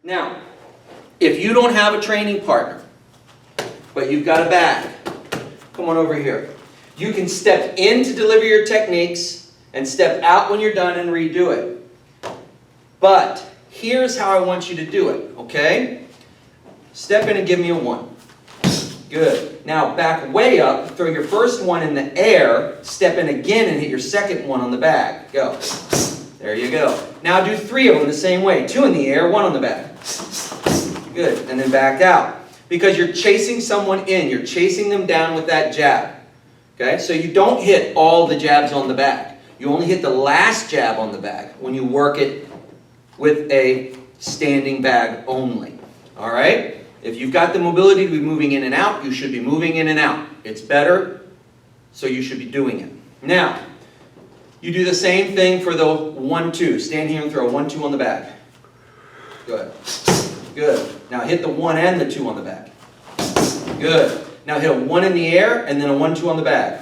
Now, if you don't have a training partner, but you've got a bag, come on over here. You can step in to deliver your techniques and step out when you're done and redo it. But here's how I want you to do it, okay? Step in and give me a 1. Good. Now back way up, throw your first one in the air, step in again and hit your second one on the bag. Go. There you go. Now do 3 of them the same way. 2 in the air, 1 on the bag. Good. And then back out. Because you're chasing someone in. You're chasing them down with that jab. Okay? So you don't hit all the jabs on the bag. You only hit the last jab on the bag when you work it with a standing bag only. Alright? If you've got the mobility to be moving in and out, you should be moving in and out. It's better, so you should be doing it. Now, you do the same thing for the 1-2. Stand here and throw a 1-2 on the bag. Good. Good. Now hit the 1 and the 2 on the bag. Good. Now hit a 1 in the air and then a 1-2 on the bag.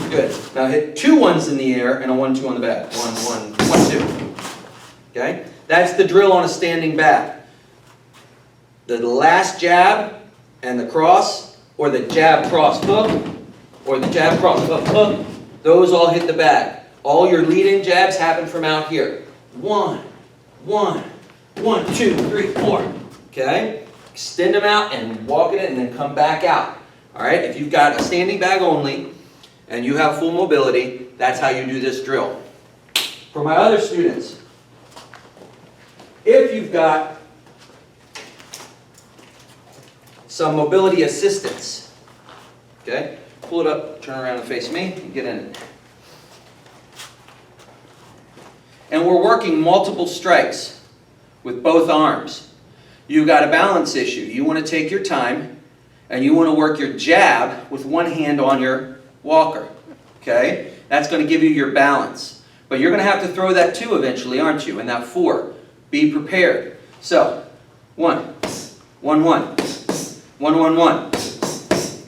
Good. Now hit 2 1s in the air and a 1-2 on the bag. 1, 1, 1, 2. Okay? That's the drill on a standing bag. The last jab and the cross, or the jab cross hook, or the jab cross hook, those all hit the bag. All your lead-in jabs happen from out here. 1, 1, 1, 2, 3, 4. Okay? Extend them out and walk it in and then come back out. Alright? If you've got a standing bag only and you have full mobility, that's how you do this drill. For my other students, if you've got some mobility assistance, okay? Pull it up, turn around and face me, and get in it. And we're working multiple strikes with both arms. You've got a balance issue. You want to take your time, and you want to work your jab with one hand on your walker, okay? That's going to give you your balance. But you're going to have to throw that 2 eventually, aren't you? And that 4. Be prepared. So, 1, 1, 1. 1, 1, 1.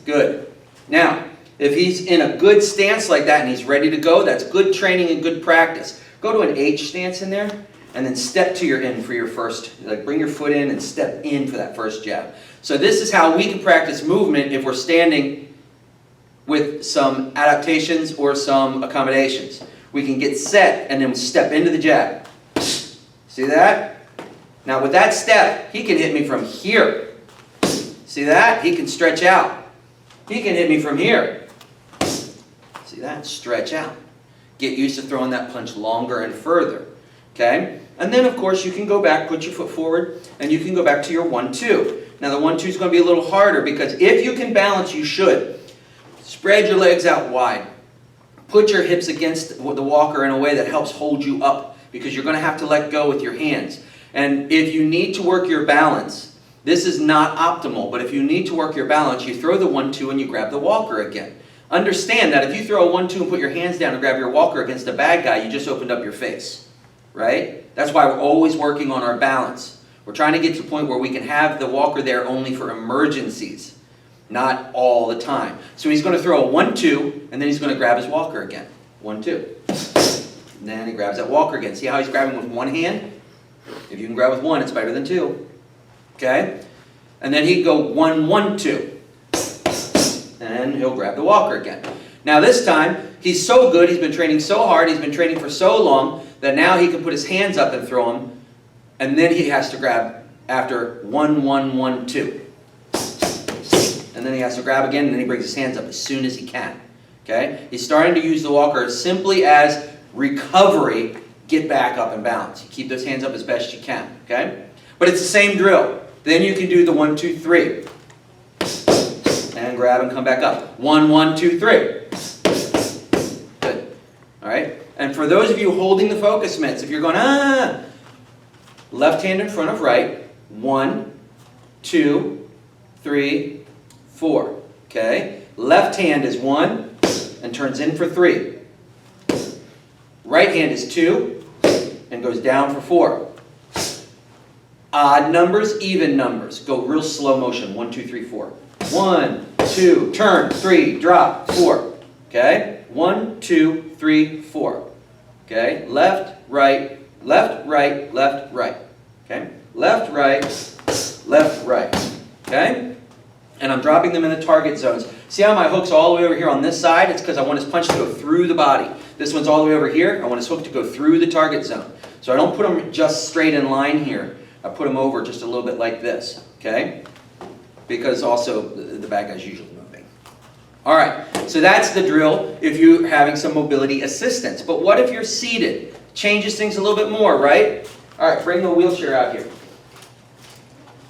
Good. Now, if he's in a good stance like that and he's ready to go, that's good training and good practice. Go to an H stance in there and then step to your in for your first, like bring your foot in and step in for that first jab. So this is how we can practice movement if we're standing with some adaptations or some accommodations. We can get set and then step into the jab. See that? Now with that step, he can hit me from here. See that? He can stretch out. He can hit me from here. See that? Stretch out. Get used to throwing that punch longer and further. Okay? And then, of course, you can go back, put your foot forward, and you can go back to your 1-2. Now, the 1-2 is going to be a little harder because if you can balance, you should. Spread your legs out wide. Put your hips against the walker in a way that helps hold you up because you're going to have to let go with your hands. And if you need to work your balance, this is not optimal, but if you need to work your balance, you throw the 1-2 and you grab the walker again. Understand that if you throw a 1-2 and put your hands down and grab your walker against a bad guy, you just opened up your face. Right? That's why we're always working on our balance. We're trying to get to the point where we can have the walker there only for emergencies, not all the time. So he's going to throw a 1-2, and then he's going to grab his walker again. 1-2. And then he grabs that walker again. See how he's grabbing with one hand? If you can grab with one, it's better than 2. Okay? And then he'd go 1-1-2. And he'll grab the walker again. Now this time, he's so good, he's been training so hard, he's been training for so long, that now he can put his hands up and throw them, and then he has to grab after 1-1-1-2. And then he has to grab again, and then he brings his hands up as soon as he can. Okay? He's starting to use the walker simply as recovery, get back up and balance. You keep those hands up as best you can. Okay? But it's the same drill. Then you can do the 1-2-3. And grab and come back up. 1-1-2-3. Good. Alright? And for those of you holding the focus mitts, if you're going, left hand in front of right. 1, 2, 3, 4. Okay? Left hand is 1 and turns in for 3. Right hand is 2 and goes down for 4. Odd numbers, even numbers. Go real slow motion. 1, 2, 3, 4. 1, 2, turn, 3, drop, 4. Okay? 1, 2, 3, 4. Okay? Left, right, left, right, left, right. Okay? left, right, left, right. Okay? And I'm dropping them in the target zones. See how my hook's all the way over here on this side? It's because I want his punch to go through the body. This one's all the way over here. I want his hook to go through the target zone. So I don't put them just straight in line here. I put them over just a little bit like this. Okay? Because also the bad guy's usually moving. All right, so that's the drill if you're having some mobility assistance. But what if you're seated? Changes things a little bit more, right? All right, bring the wheelchair out here.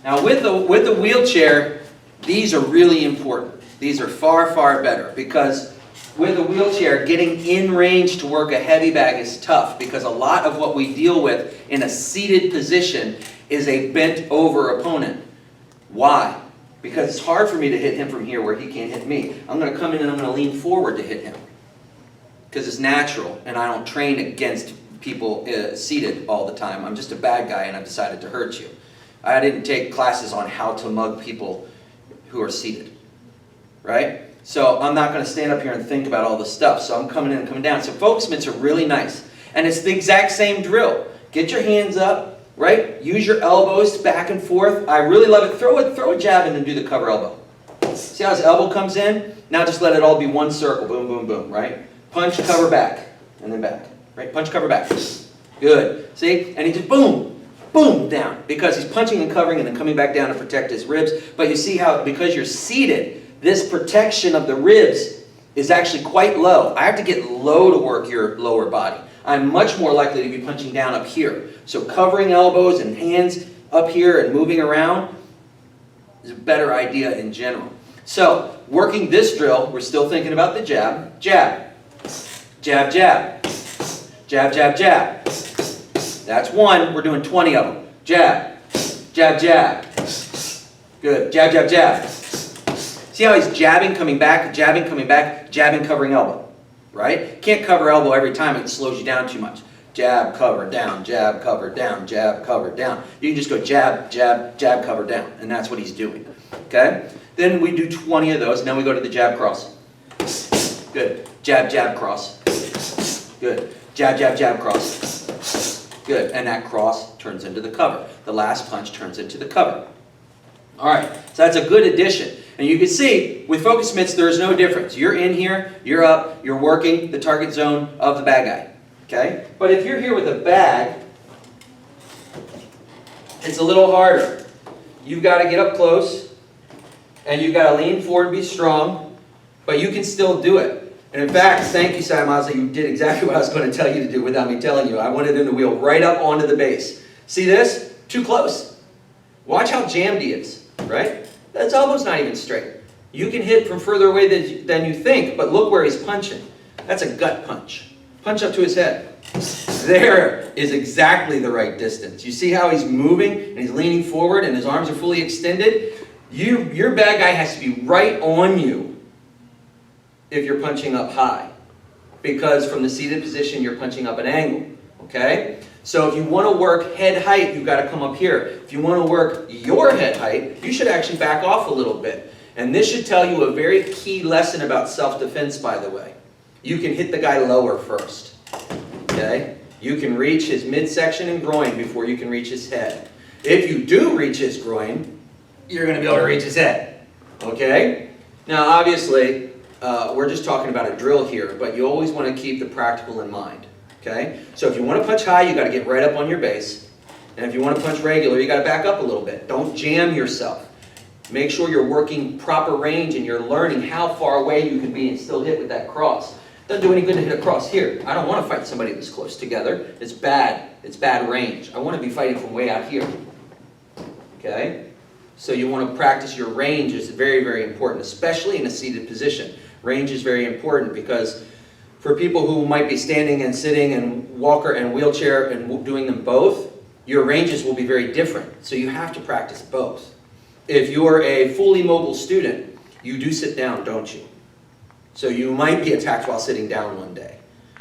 Now with the wheelchair, these are really important. These are far, far better because with a wheelchair, getting in range to work a heavy bag is tough because a lot of what we deal with in a seated position is a bent over opponent. Why? Because it's hard for me to hit him from here where he can't hit me. I'm going to come in and I'm going to lean forward to hit him because it's natural and I don't train against people seated all the time. I'm just a bad guy and I've decided to hurt you. I didn't take classes on how to mug people who are seated, right? So I'm not going to stand up here and think about all this stuff. So I'm coming in and coming down. So focus mitts are really nice. And it's the exact same drill. Get your hands up, right? Use your elbows back and forth. I really love it. Throw a jab in and do the cover elbow. See how his elbow comes in? Now just let it all be one circle. Boom, boom, boom, right? Punch, cover, back. And then back. Right? Punch, cover, back. Good. See? And he just boom, boom, down. Because he's punching and covering and then coming back down to protect his ribs. But you see how, because you're seated, this protection of the ribs is actually quite low. I have to get low to work your lower body. I'm much more likely to be punching down up here. So covering elbows and hands up here and moving around is a better idea in general. So working this drill, we're still thinking about the jab. Jab. Jab, jab. Jab, jab, jab. That's one. We're doing 20 of them. Jab. Jab, jab. Good. Jab, jab, jab. See how he's jabbing, coming back, jabbing, covering elbow, right? Can't cover elbow every time. It slows you down too much. Jab, cover, down, jab, cover, down, jab, cover, down. You can just go jab, jab, jab, cover, down. And that's what he's doing, okay? Then we do 20 of those, and then we go to the jab cross. Good. Jab, jab, cross. Good. Jab, jab, jab, cross. Good. And that cross turns into the cover. The last punch turns into the cover. All right, so that's a good addition. And you can see, with focus mitts, there's no difference. You're in here, you're up, you're working the target zone of the bad guy. Okay? But if you're here with a bag, it's a little harder. You've got to get up close, and you've got to lean forward, be strong, but you can still do it. And in fact, thank you, Samaza, you did exactly what I was going to tell you to do without me telling you. I wanted in the wheel right up onto the base. See this? Too close. Watch how jammed he is, right? His elbow's not even straight. You can hit from further away than you think, but look where he's punching. That's a gut punch. Punch up to his head. There is exactly the right distance. You see how he's moving and he's leaning forward and his arms are fully extended? Your bad guy has to be right on you if you're punching up high. Because from the seated position, you're punching up an angle. Okay? So if you want to work head height, you've got to come up here. If you want to work your head height, you should actually back off a little bit. And this should tell you a very key lesson about self-defense, by the way. You can hit the guy lower first. Okay? You can reach his midsection and groin before you can reach his head. If you do reach his groin, you're going to be able to reach his head. Okay? Now, obviously, we're just talking about a drill here, but you always want to keep the practical in mind. Okay? So if you want to punch high, you've got to get right up on your base. And if you want to punch regular, you've got to back up a little bit. Don't jam yourself. Make sure you're working proper range and you're learning how far away you can be and still hit with that cross. Doesn't do any good to hit a cross here. I don't want to fight somebody this close together. It's bad. It's bad range. I want to be fighting from way out here. Okay? So you want to practice your range is very, very important, especially in a seated position. Range is very important because for people who might be standing and sitting and walker and wheelchair and doing them both, your ranges will be very different. So you have to practice both. If you're a fully mobile student, you do sit down, don't you? So you might be attacked while sitting down one day.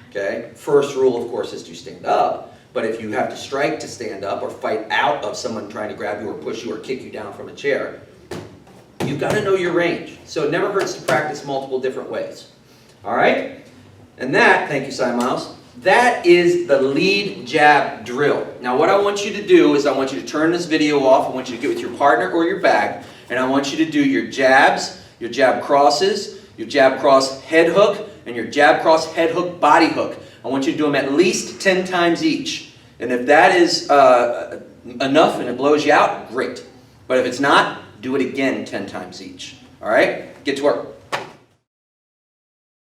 Okay? First rule, of course, is to stand up. But if you have to strike to stand up or fight out of someone trying to grab you or push you or kick you down from a chair, you've got to know your range. So it never hurts to practice multiple different ways. All right? And that, thank you, Cy Miles, That is the lead jab drill. Now what I want you to do is I want you to turn this video off. I want you to get with your partner or your bag, and I want you to do your jabs, your jab crosses, your jab cross head hook, and your jab cross head hook body hook. I want you to do them at least 10 times each. And if that is enough and it blows you out, great. But if it's not, do it again 10 times each. All right? Get to work.